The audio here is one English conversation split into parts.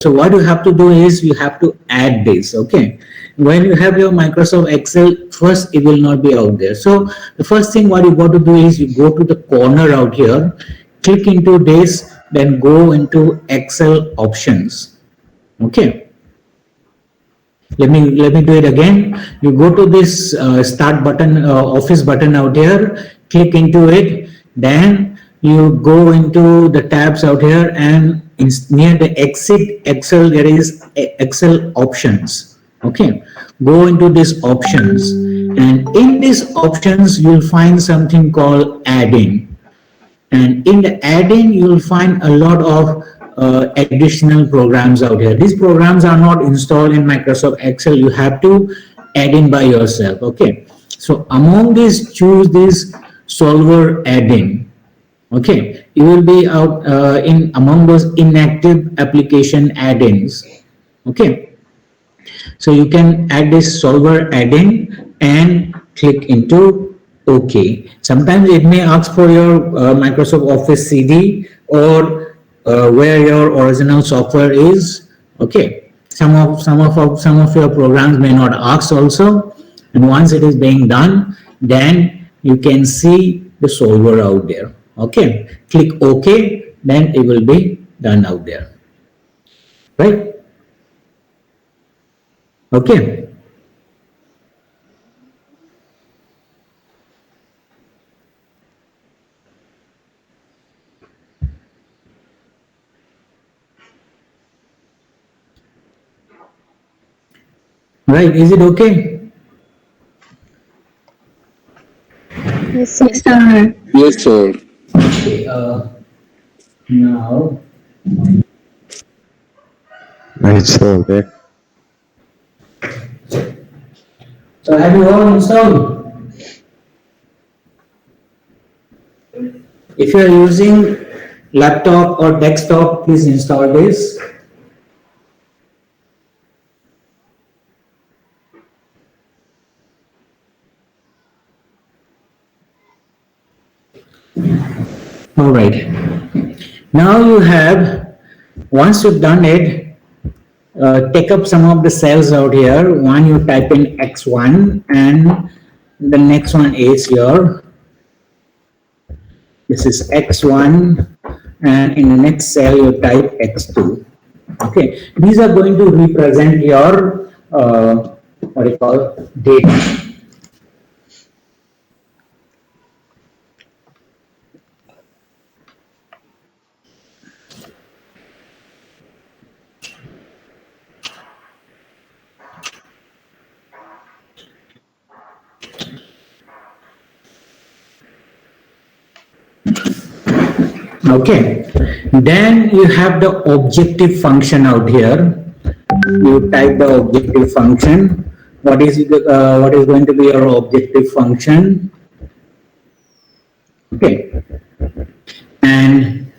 So what you have to do is you have to add this. Okay, when you have your Microsoft Excel, first it will not be out there. So the first thing what you got to do is you go to the corner out here, click into this, then go into Excel options. Okay, let me do it again. You go to this start button, office button out here, click into it, then you go into the tabs out here, and near the exit Excel there is Excel options. Okay, go into these options, and in these options you'll find something called add-in, and in the add-in you'll find a lot of additional programs out here. These programs are not installed in Microsoft Excel. You have to add in by yourself. Okay, so among these, choose this solver add-in. Okay, you will be out in among those inactive application add-ins. Okay, so you can add this solver add-in and click into OK. Sometimes it may ask for your Microsoft Office CD or where your original software is. Okay, some of your programs may not ask also, and once it is being done, then you can see the solver out there. Okay, click OK, then it will be done out there, right? Okay. Right, is it okay? Yes, sir. Yes, sir. Yes, sir. Okay, now, It's okay. so have you all installed? If you are using laptop or desktop, please install this. All right. Now you have, once you've done it, take up some of the cells out here. One, you type in X1, and the next one is your, this is X1, and in the next cell you type X2. Okay, these are going to represent your, what do you call, data. Okay, then you have the objective function out here. You type the objective function. What is going to be your objective function? Okay, and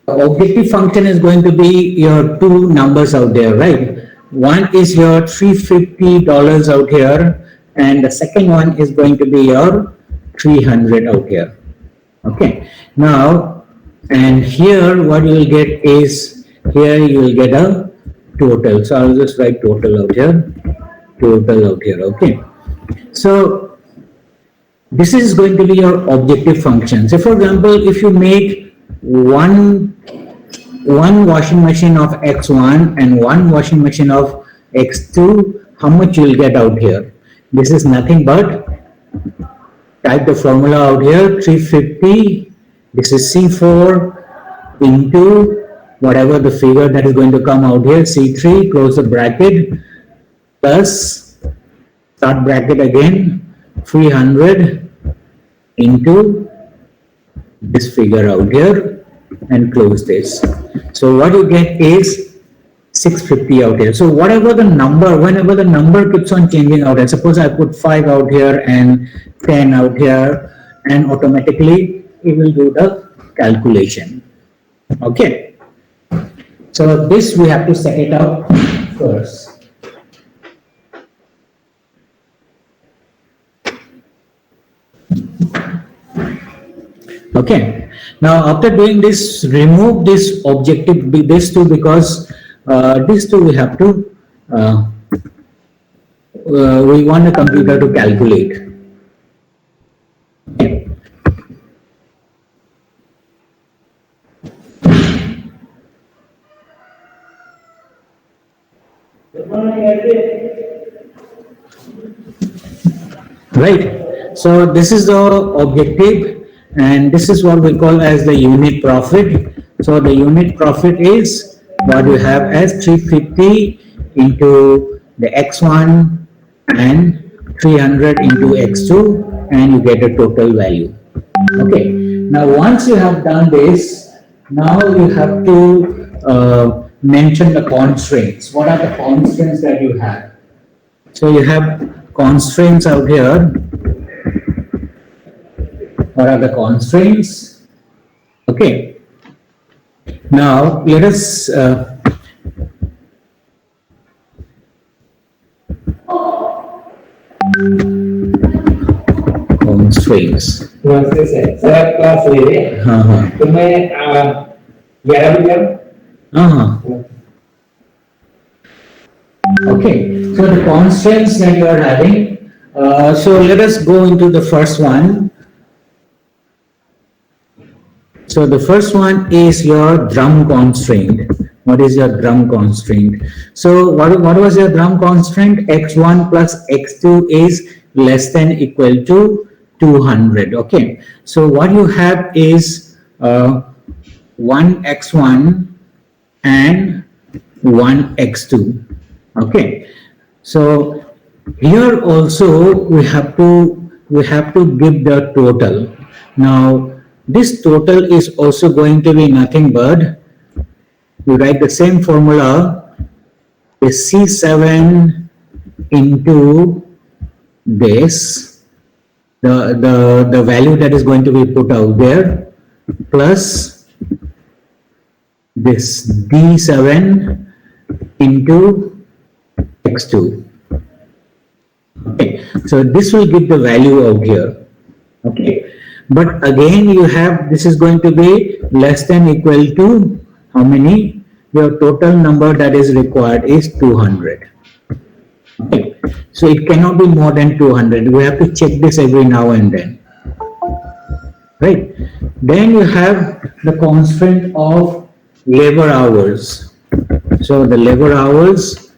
the objective function is going to be your two numbers out there, right? One is your $350 out here, and the second one is going to be your 300 out here. Okay, now, and here what you will get is, here you will get a total. So I'll just write total out here, okay. So this is going to be your objective function. So for example, if you make one washing machine of X1 and one washing machine of X2, how much you will get out here? This is nothing but, type the formula out here, 350, this is C4 into whatever the figure that is going to come out here, C3, close the bracket, plus, start bracket again, 300 into this figure out here, and close this. So what you get is 650 out here. So whatever the number, whenever the number keeps on changing out, and suppose I put 5 out here and 10 out here, and automatically it will do the calculation. Okay, so this we have to set it up first. Okay, now after doing this, remove this objective, this too, because These two we have to, we want the computer to calculate. Okay. Right. So this is the objective, and this is what we call as the unit profit. So the unit profit is what you have as 350 into the x1 and 300 into x2, and you get a total value. Okay. Now once you have done this, now you have to mention the constraints. What are the constraints that you have? So you have constraints out here. What are the constraints? Okay. Now let us constraints. नमस्ते sir sir आप class ले रहे हैं हाँ हाँ तो मैं 11 बजे हाँ हाँ. Okay. So the constraints that you are having. So let us go into the first one. So the first one is your drum constraint. What is your drum constraint? So what was your drum constraint? X1 plus X2 is less than equal to 200. Okay. So what you have is 1x1 and 1x2. Okay. So here also we have to give the total. Now this total is also going to be nothing but, we write the same formula, is C7 into this, the value that is going to be put out there, plus this D7 into X2. Okay, so this will give the value out here. Okay, but again you have, this is going to be less than equal to how many? Your total number that is required is 200. Okay, so it cannot be more than 200. We have to check this every now and then. Right? Then you have the constraint of labor hours. So the labor hours,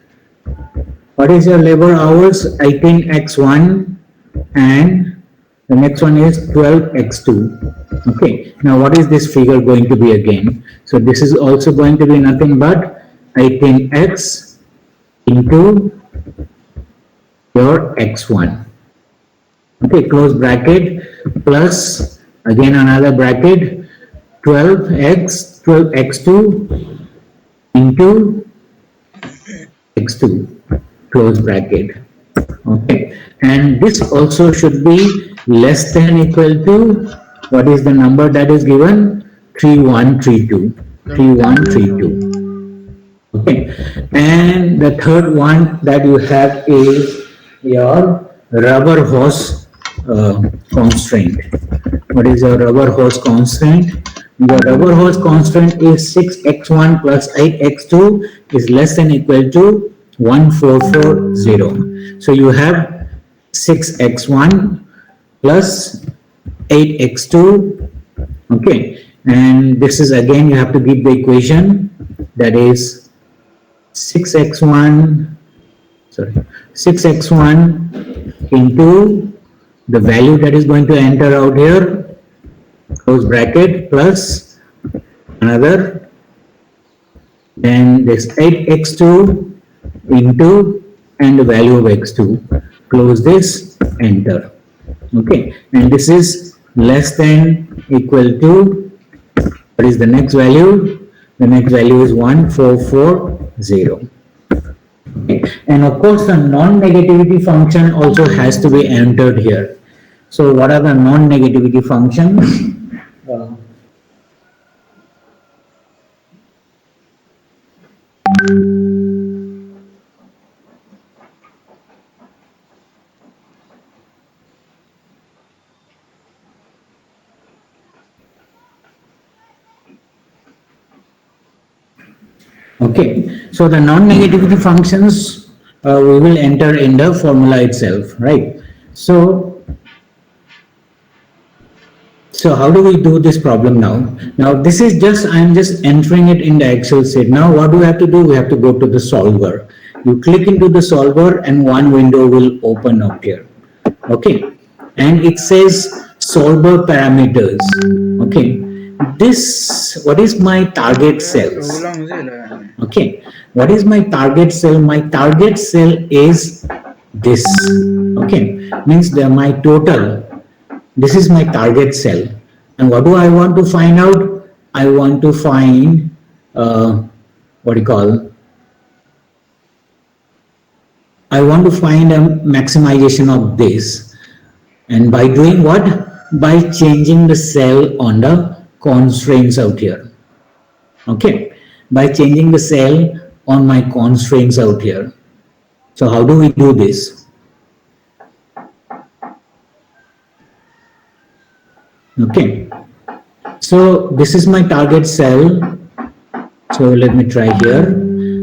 what is your labor hours? 18x1 and the next one is 12x2. Okay, now what is this figure going to be again? So this is also going to be nothing but 18x into your x1. Okay, close bracket, plus again another bracket, 12x2 into x2, close bracket. Okay, and this also should be less than equal to, what is the number that is given? 3132. 3132. Okay, and the third one that you have is your rubber hose constraint. What is your rubber hose constraint? The rubber hose constraint is 6x1 plus 8x2 is less than equal to 1440. So you have 6x1 plus 8x2. Okay, and this is again you have to give the equation, that is 6x1 into the value that is going to enter out here, close bracket, plus another, and this 8x2 into and the value of x2, close this, enter. Okay, and this is less than equal to, what is the next value? The next value is 1440. Okay. And of course the non-negativity function also has to be entered here. So what are the non-negativity functions? Okay, so the non-negativity functions we will enter in the formula itself, right? So how do we do this problem now? Now this is just, I'm just entering it in the Excel sheet. Now what do we have to do? We have to go to the solver. You click into the solver and one window will open up here. Okay, and it says solver parameters. Okay, this, what is my target cells? Okay, what is my target cell? My target cell is this. Okay, means my total. This is my target cell. And what do I want to find out? I want to find, what do you call? I want to find a maximization of this. And by doing what? By changing the cell on the constraints out here. Okay. By changing the cell on my constraints out here. So how do we do this? Okay, so this is my target cell. So let me try here.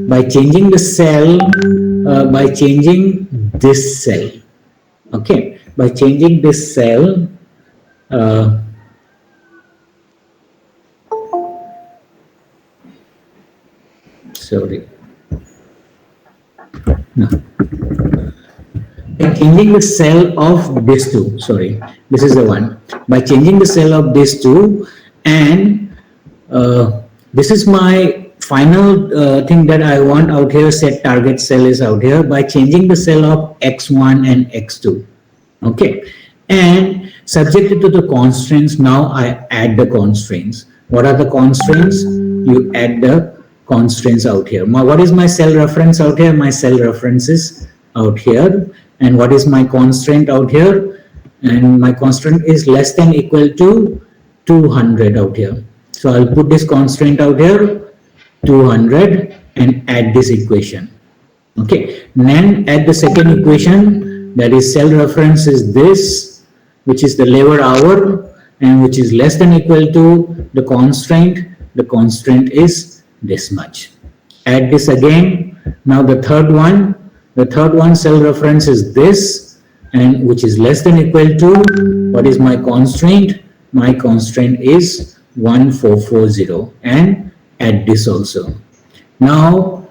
By changing the cell, by changing this cell. Okay, by changing this cell, sorry. No. By changing the cell of this two, sorry, this is the one. By changing the cell of this two, and this is my final thing that I want out here, set target cell is out here, by changing the cell of x1 and x2. Okay, and subjected to the constraints, now I add the constraints. What are the constraints? You add the constraints out here. What is my cell reference out here? My cell reference is out here. And what is my constraint out here? And my constraint is less than equal to 200 out here. So I'll put this constraint out here, 200, and add this equation. Okay, and then add the second equation, that is cell reference is this, which is the labor hour, and which is less than equal to the constraint. The constraint is this much. Add this again. Now the third one cell reference is this, and which is less than equal to, what is my constraint? My constraint is 1440, and add this also. Now,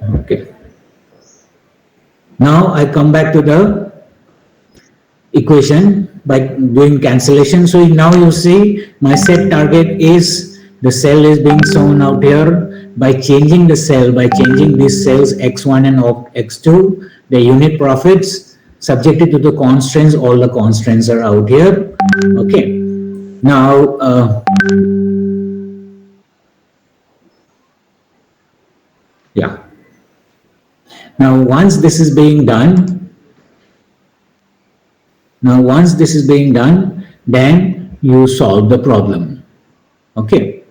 okay. Now I come back to the equation by doing cancellation. So now you see my set target is, the cell is being shown out here. By changing the cell, by changing these cells x1 and x2, the unit profits subjected to the constraints, all the constraints are out here. Okay, now yeah, now once this is being done, then you solve the problem. Okay,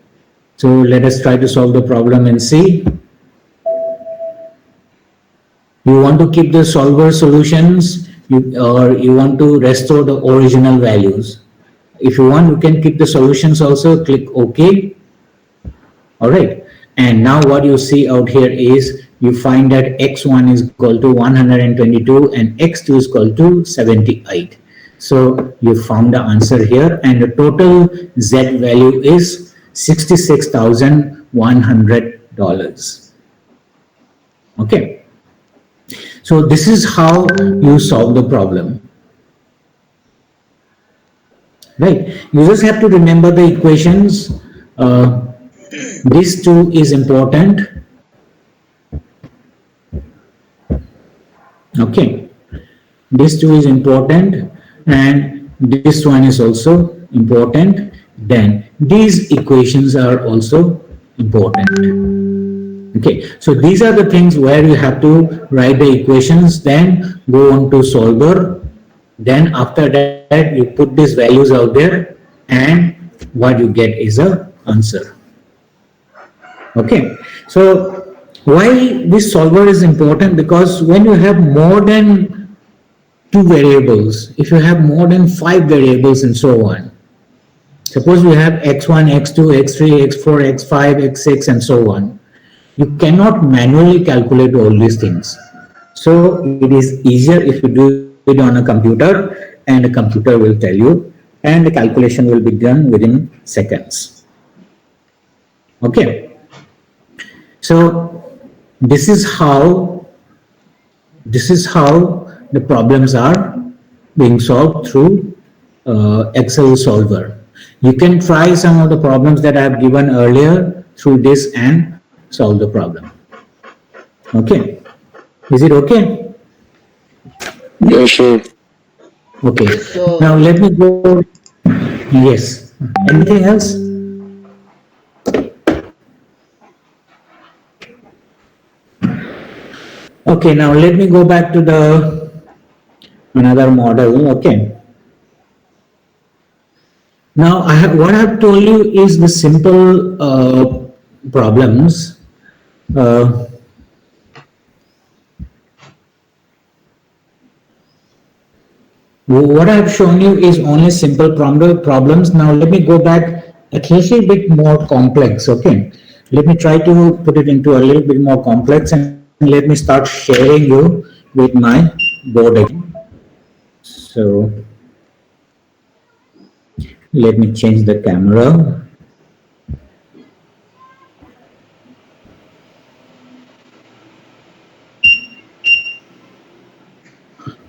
so let us try to solve the problem and see. You want to keep the solver solutions, or you want to restore the original values. If you want, you can keep the solutions also, click OK. All right, and now what you see out here is, you find that x1 is equal to 122 and x2 is equal to 78. So you found the answer here, and the total Z value is $66,100. Okay, so this is how you solve the problem, right? You just have to remember the equations. This two is important. Okay, this two is important, and this one is also important. Then these equations are also important. Okay, so these are the things where you have to write the equations, then go on to solver. Then after that, you put these values out there, and what you get is a answer. Okay, so why this solver is important? Because when you have more than 2 variables, if you have more than 5 variables and so on, Suppose we have x1, x2, x3, x4, x5, x6, and so on. You cannot manually calculate all these things. So it is easier if you do it on a computer, and the computer will tell you, and the calculation will be done within seconds. Okay. So this is how the problems are being solved through Excel solver. You can try some of the problems that I have given earlier through this and solve the problem. Okay. Is it okay? Yes, sir. Okay. So- Now let me go. Yes. Anything else? Okay. Now let me go back to the another model. Okay. Now what I have told you is the simple problems. What I have shown you is only simple problems. Now let me go back a little bit more complex. Okay, let me try to put it into a little bit more complex, and let me start sharing you with my board again. So let me change the camera.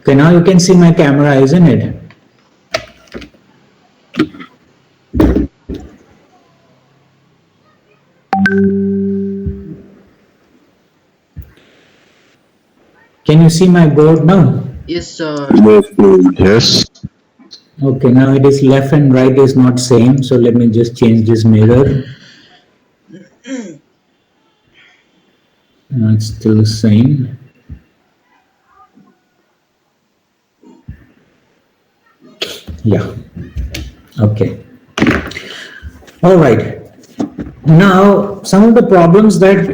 Okay, now you can see my camera, isn't it? Can you see my board now? Yes, sir. Yes. Okay, now it is left and right is not same. So let me just change this mirror. No, it's still the same. Yeah. Okay. All right. Now, some of the problems that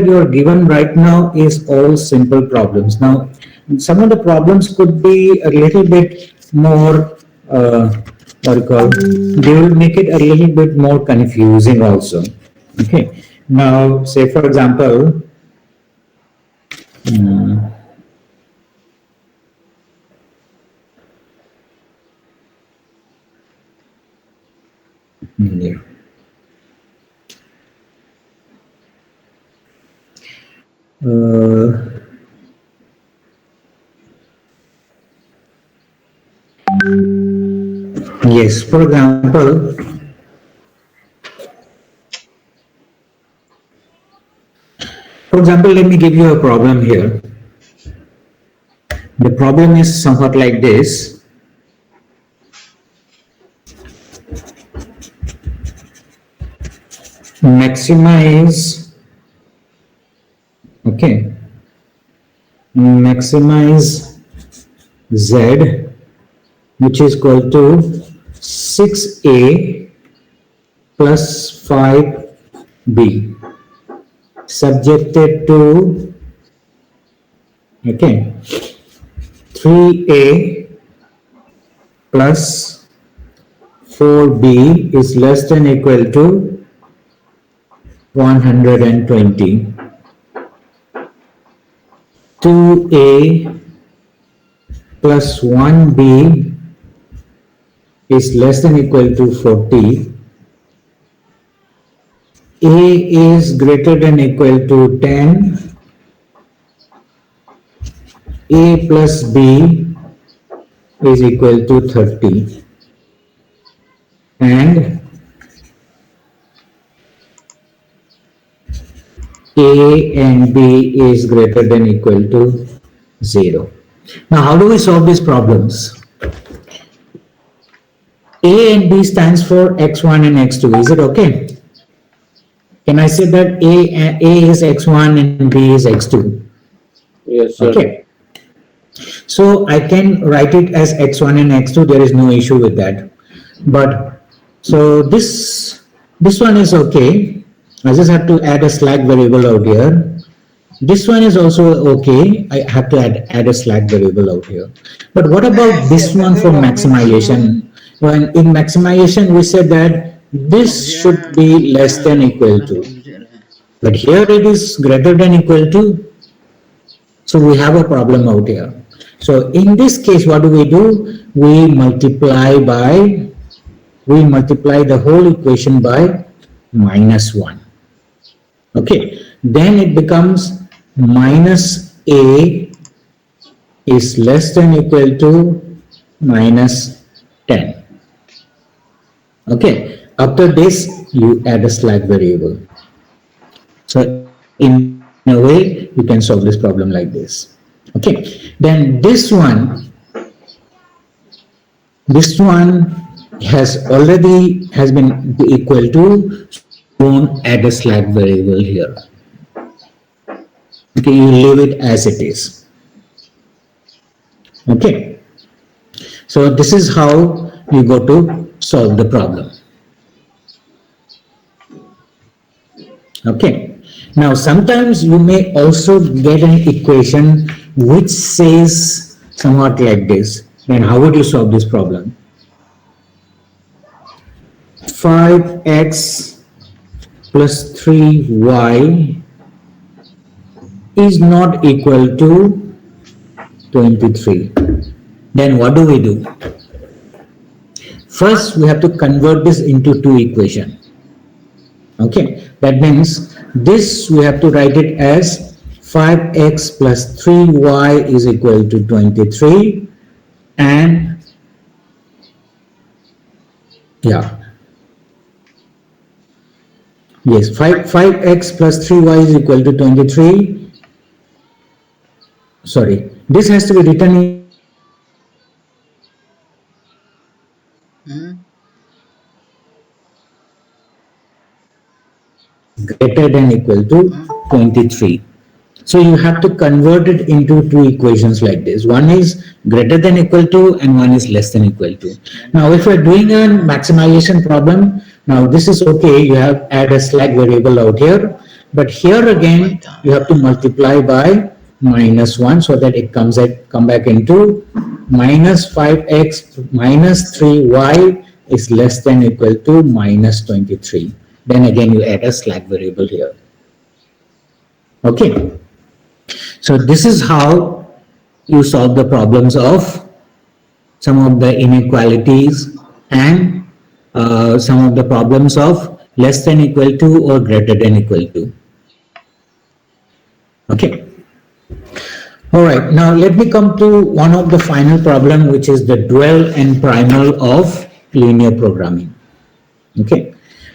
you are given right now is all simple problems. Now, some of the problems could be a little bit more, what do you call? They will make it a little bit more confusing also. Okay. Now, say for example, yeah. Yes, for example, let me give you a problem here. The problem is somewhat like this. Maximize, okay, maximize Z, which is equal to 6A plus 5B, subjected to, okay, 3A plus 4B is less than equal to 120. 2A plus 1B is less than equal to 40. A is greater than equal to 10. A plus B is equal to 30. And A and B is greater than equal to 0. Now, how do we solve these problems? A and B stands for x1 and x2. Is it okay? Can I say that A is x1 and B is x2? Yes, sir. Okay. So I can write it as x1 and x2. There is no issue with that. But so this one is okay. I just have to add a slack variable out here. This one is also okay. I have to add a slack variable out here. But what about this one for maximization? when in maximization we said that this should be less than equal to, but here it is greater than equal to, so we have a problem out here. So in this case, what do? We multiply the whole equation by -1. Okay, then it becomes minus a is less than equal to -10. Okay, after this you add a slack variable. So in a way you can solve this problem like this. Okay, then this one has been equal to, don't add a slack variable here. Okay, you leave it as it is. Okay, so this is how you go to solve the problem. Okay, now sometimes you may also get an equation which says somewhat like this. Then how would you solve this problem? 5x plus 3y is not equal to 23. Then what do? First we have to convert this into two equations. Okay, that means this we have to write it as 5x plus 3y is equal to 23, and yes, 5x plus 3y is equal to 23. Sorry, this has to be written in greater than equal to 23. So you have to convert it into two equations like this. One is greater than equal to and one is less than equal to. Now if you're doing a maximization problem, now this is okay, you have add a slack variable out here, but here again you have to multiply by -1 so that it come back into minus 5x minus 3y is less than equal to -23. Then again you add a slack variable here. Okay, so this is how you solve the problems of some of the inequalities and some of the problems of less than equal to or greater than equal to. Okay. All right, now let me come to one of the final problem, which is the dual and primal of linear programming. Okay,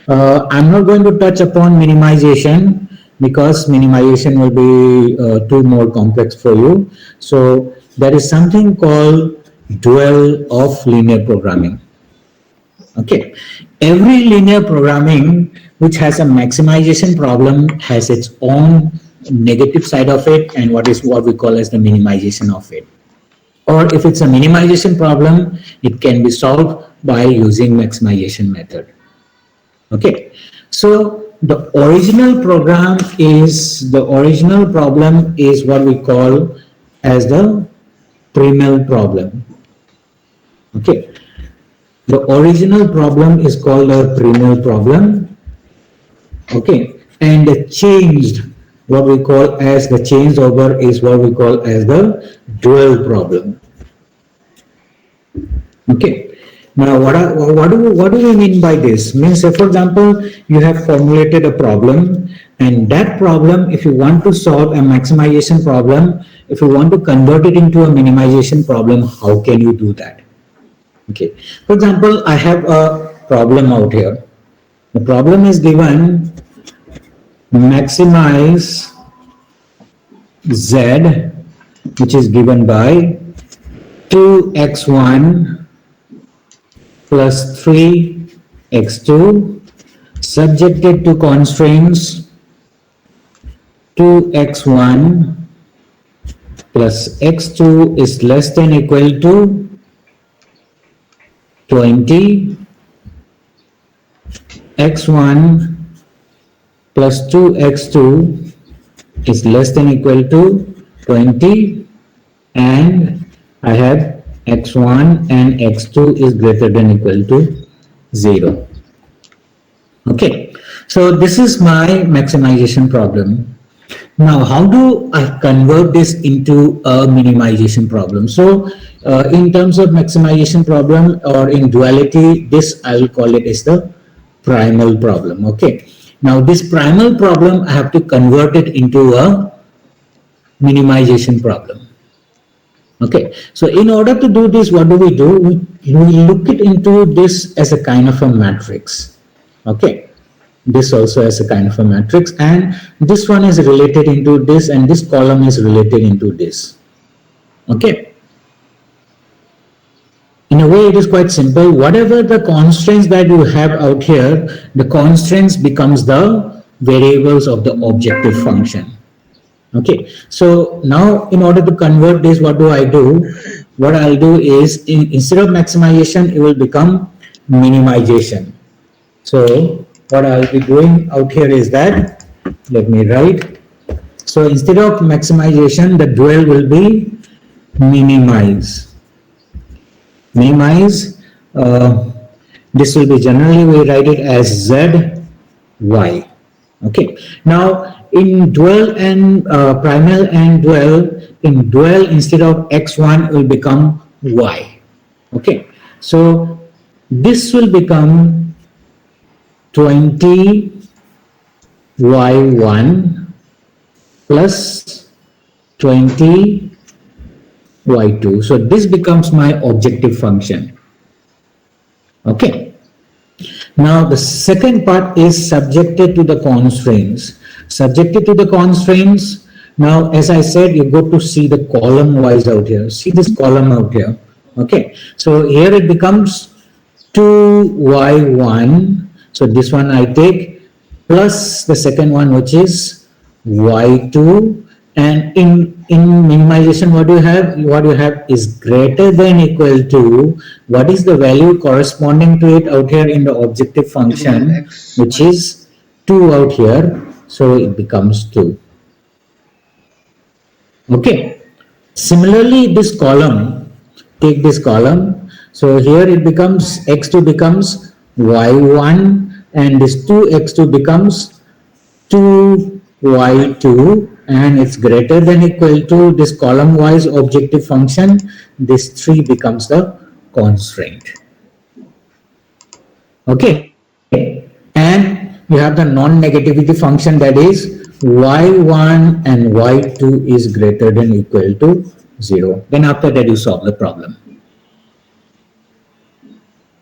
I'm not going to touch upon minimization because minimization will be too more complex for you. So there is something called dual of linear programming. Okay, every linear programming which has a maximization problem has its own negative side of it and what we call as the minimization of it. Or if it's a minimization problem, it can be solved by using maximization method. Okay, so the original problem is what we call as the primal problem. Okay, the original problem is called a primal problem. Okay, and the changed, what we call as the changed over, is what we call as the dual problem. Okay, now what do we mean by this? Means, say for example, you have formulated a problem, and that problem, if you want to solve a maximization problem, if you want to convert it into a minimization problem, how can you do that? Okay, for example, I have a problem out here. The problem is given maximize z, which is given by 2x1 plus 3x2 subjected to constraints 2x1 plus x2 is less than equal to 20, x1 plus 2x2 is less than equal to 20, and I have x1 and x2 is greater than equal to 0. Okay, so this is my maximization problem. Now, how do I convert this into a minimization problem? So, in terms of maximization problem or in duality, this I will call it as the primal problem. Okay. Now, this primal problem, I have to convert it into a minimization problem. Okay. So, in order to do this, what do? We look it into this as a kind of a matrix. Okay. This also as a kind of a matrix, and this one is related into this, and this column is related into this. Okay. In a way, it is quite simple. Whatever the constraints that you have out here, the constraints becomes the variables of the objective function. Okay. So now, in order to convert this, what do I do? What I'll do is, instead of maximization, it will become minimization. So what I'll be doing out here is that, let me write. So instead of maximization, the dual will be minimize. Minimize, this will be generally, we write it as Z, Y. Okay. Now in dual and primal and dual, in dual instead of x1 will become y. Okay. So this will become 20 y1 plus 20 y2. So this becomes my objective function. Okay. Now the second part is subjected to the constraints. Subjected to the constraints. Now, as I said, you go to see the column wise out here. See this column out here. Okay. So here it becomes 2y1. So this one I take plus the second one, which is y2, and in minimization, what you have? What you have is greater than equal to, what is the value corresponding to it out here in the objective function, which is 2 out here. So it becomes 2. Okay. Similarly, this column, take this column. So here it becomes x2 becomes y1, and this 2x2 becomes 2y2, and it's greater than equal to this column wise objective function. This 3 becomes the constraint. Okay. And you have the non-negativity function, that is y1 and y2 is greater than equal to 0. Then after that you solve the problem.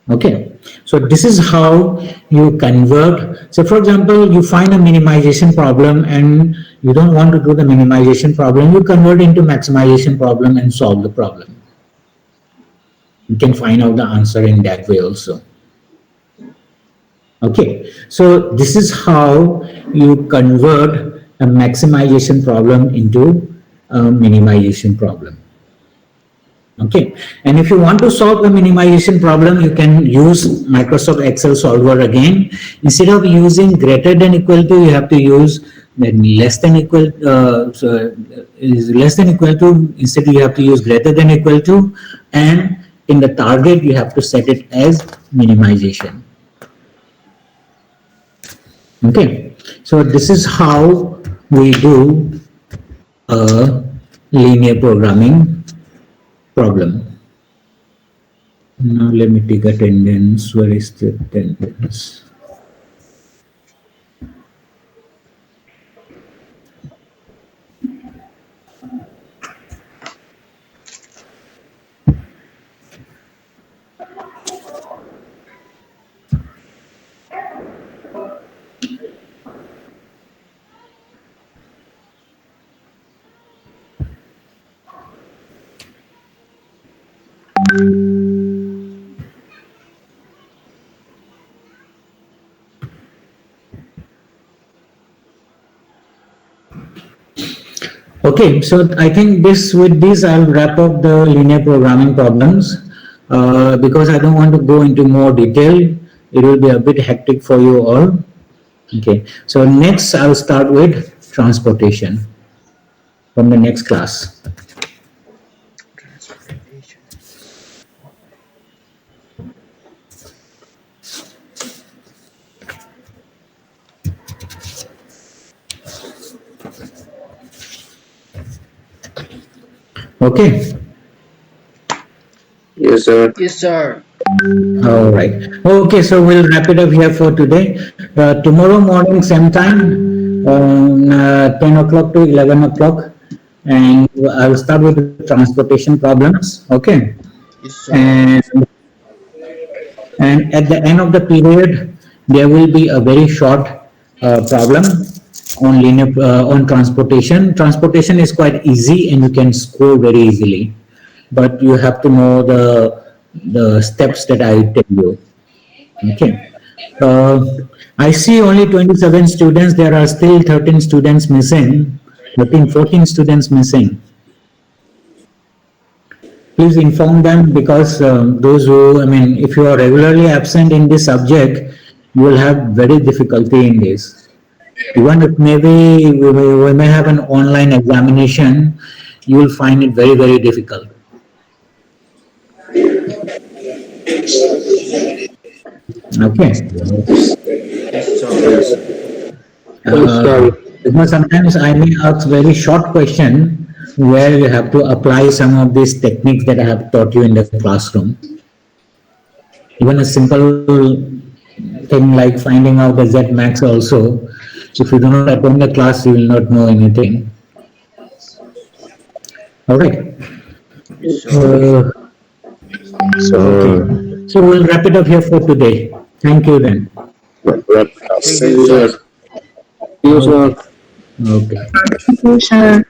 Okay. So this is how you convert. So for example, you find a minimization problem and you don't want to do the minimization problem, you convert into maximization problem and solve the problem. You can find out the answer in that way also. Okay, so this is how you convert a maximization problem into a minimization problem. Okay, and if you want to solve a minimization problem, you can use Microsoft Excel solver again. Instead of using greater than equal to, you have to use less than equal, is less than equal to, instead you have to use greater than equal to, and in the target you have to set it as minimization. Okay, so this is how we do a linear programming problem. Now let me take attendance. Where is the attendance? Okay, so I think with this I'll wrap up the linear programming problems because I don't want to go into more detail. It will be a bit hectic for you all. Okay, so next I'll start with transportation from the next class. Okay. Yes, sir. Yes, sir. All right. Okay, so we'll wrap it up here for today. Tomorrow morning, same time, 10 o'clock to 11 o'clock. And I'll start with the transportation problems. Okay. Yes, sir. And at the end of the period, there will be a very short problem on linear on transportation. Transportation is quite easy and you can score very easily, but you have to know the steps that I tell you. Okay. I see only 27 students. There are still 13 students missing. 14 students missing. Please inform them because those who, I mean, if you are regularly absent in this subject, you will have very difficulty in this. Even if maybe we may have an online examination, you will find it very, very difficult. Okay. Yes, sir. Because sometimes I may ask very short question where you have to apply some of these techniques that I have taught you in the classroom. Even a simple thing like finding out the Z max also, if you do not attend the class, you will not know anything. All right. So we'll wrap it up here for today. Thank you then. Thank you, sir. Yes, sir. Okay. Thank you, sir.